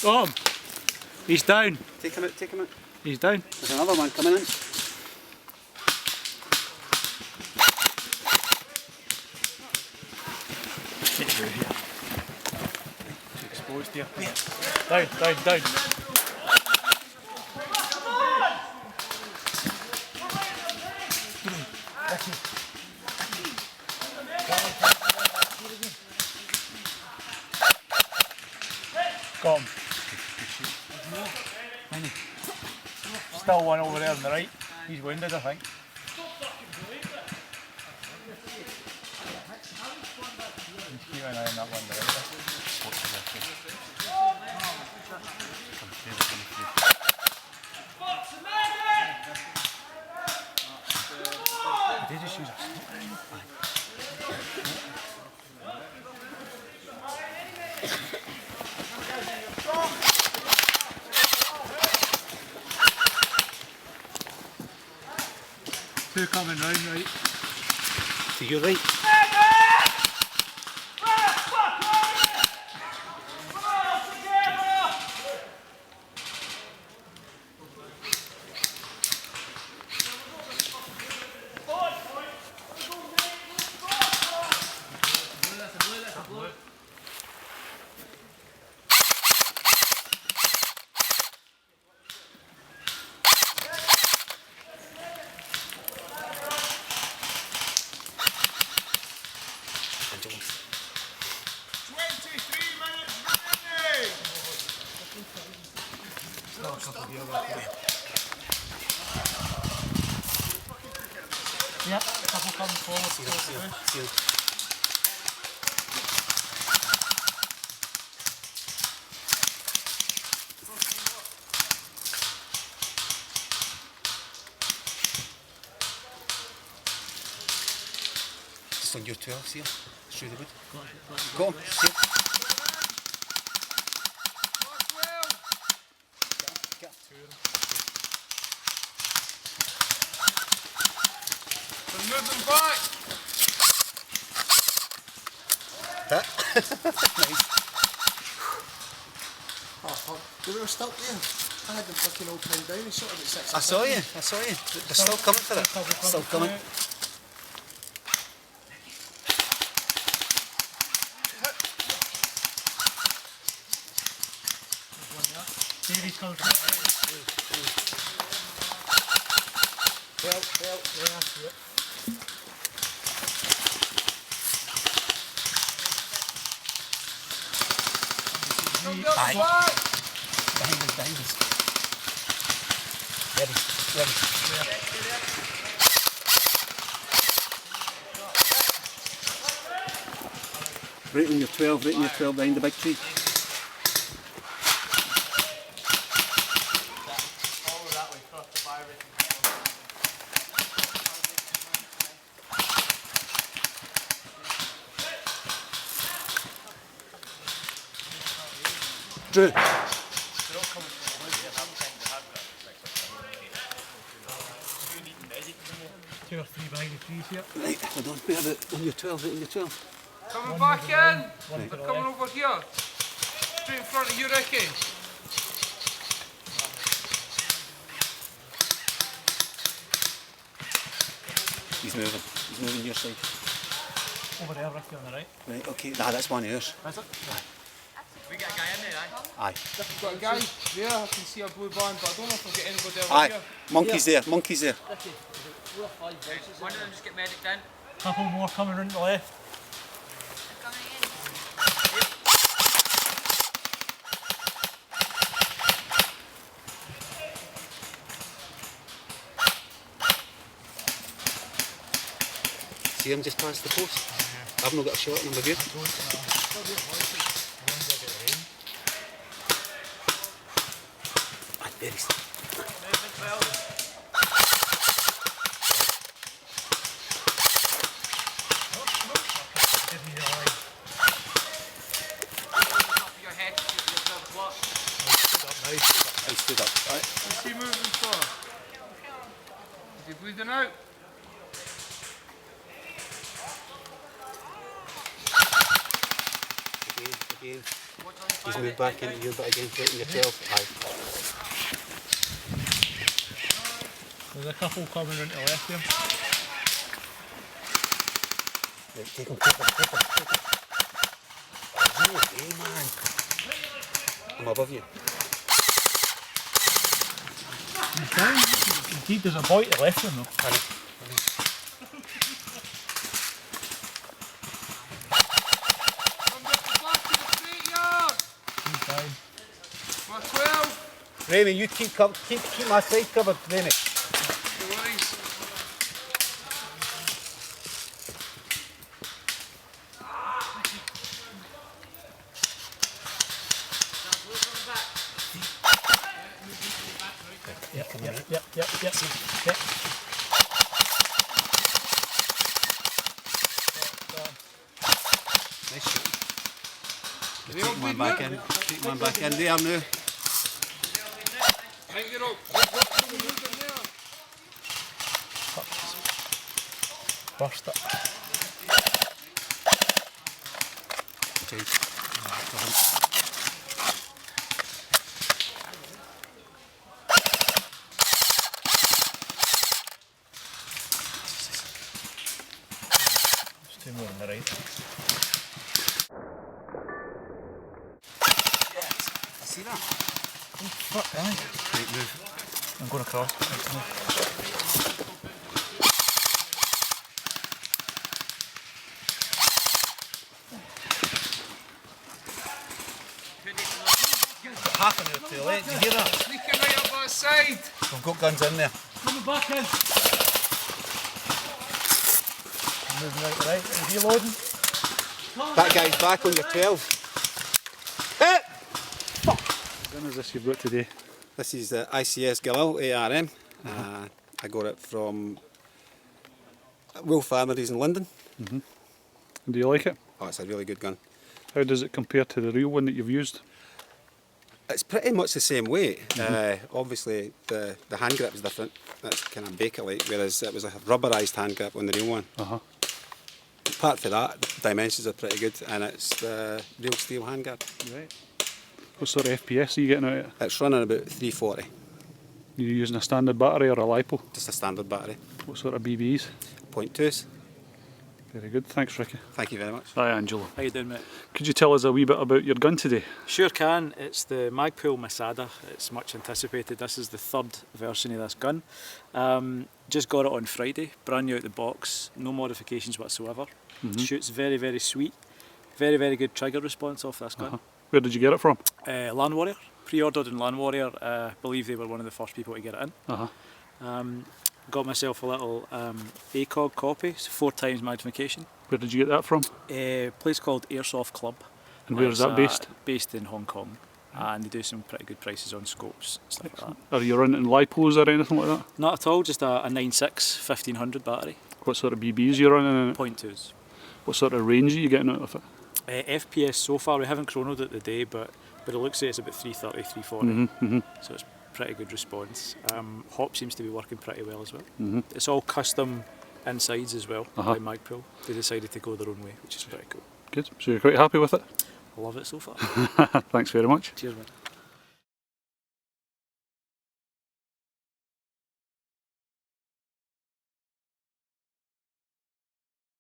Got him. He's down. Take him out, take him out. He's down. There's another one coming in. Get through here. It's exposed here. Down, down, down. Got him. Still one over there on the right. He's wounded, I think. Keep an eye on that one on the right. Did you just use a two coming round, right? To your right. Yep, couple coming forward. Seal. Just on your 12, seal. Through the wood. Got him. Seal. Move them back! Nice. Oh, they were stuck there. I had them fucking all pinned down and shot about 6 I saw you. They're still coming for it. Still coming. Davey's coming from the right. Well, Yeah, that's it. Aye. Behind us. Ready. Right on your 12, behind the big tree. Drew. 2 or 3 behind the trees here. Right, hold on. Where about on your 12, right on your 12. coming back in! They're coming over here. Straight in front of you, Ricky. He's moving your side. Over there, Ricky, on the right. Right, okay. Nah, that's one of yours. Is it? We got a guy in there, Aye. We've got a guy there, I can see a blue band, but I don't know if we'll get anybody over Aye. here. Monkey's there. Monkey's there. One of them just get medic down. Couple more coming round the left. See him just past the post? I've not got a shot on him, have you? Aye, very slow. I stood up. Right. What's he moving for? Is he bleeding out? Again. He's moved back into your bit again, right in your 12. Aye. There's a couple coming round to the left here. Right, take him. Hey, man. I'm above you. Indeed, there's a boy to the left of him though. I know. Come back to the back of the straight yard. He's fine. My 12. Remy, you keep my side covered, Remy. No worries. Yep. Nice shot. Take one back in. Take one back in there now. Hang it up. Come and move in there. Burst it. There's two more on the right. See that? Fuck, aye. Right, move. I'm going across. Half an hour too late. Did you hear that? Sneaking right up that side. We've got guns in there. Coming back in. Moving right. Reloading. That guy's back on your 12. Hit! What gun is this you've got today? This is the ICS Galil ARM. I got it from Wolf Armories in London. Do you like it? Oh, it's a really good gun. How does it compare to the real one that you've used? It's pretty much the same weight. Obviously, the hand grip is different. That's kind of baker-like, whereas it was a rubberised hand grip on the real one. Apart from that, the dimensions are pretty good, and it's the real steel hand grip. Right. What sort of FPS are you getting out of it? It's running about 340, Are you using a standard battery or a LiPo? just a standard battery. What sort of BBs? 0.2s. Very good, thanks Ricky. Thank you very much. Hi Angelo. How you doing, mate? Could you tell us a wee bit about your gun today? Sure can. It's the Magpul Masada. It's much anticipated. This is the third version of this gun. Just got it on Friday, brand new out the box, no modifications whatsoever. Shoots very, very sweet. Very, very good trigger response off this gun. Where did you get it from? Land Warrior. Pre-ordered in Land Warrior. I believe they were one of the first people to get it in. Got myself a little ACOG copy, so 4 times magnification. Where did you get that from? A place called Airsoft Club. And where is that based? Based in Hong Kong. And they do some pretty good prices on scopes, stuff like that. Are you running LiPos or anything like that? Not at all, just a 9.6 1500 battery. What sort of BBs are you running in it? 0.2s. What sort of range are you getting out of it? FPS so far, we haven't chronoed it the day, but it looks like it's about 330, 340. So it's pretty good response. Hop seems to be working pretty well as well. It's all custom insides as well by Magpul. They decided to go their own way, which is pretty cool. Good, so you're quite happy with it? I love it so far. Thanks very much. Cheers, man.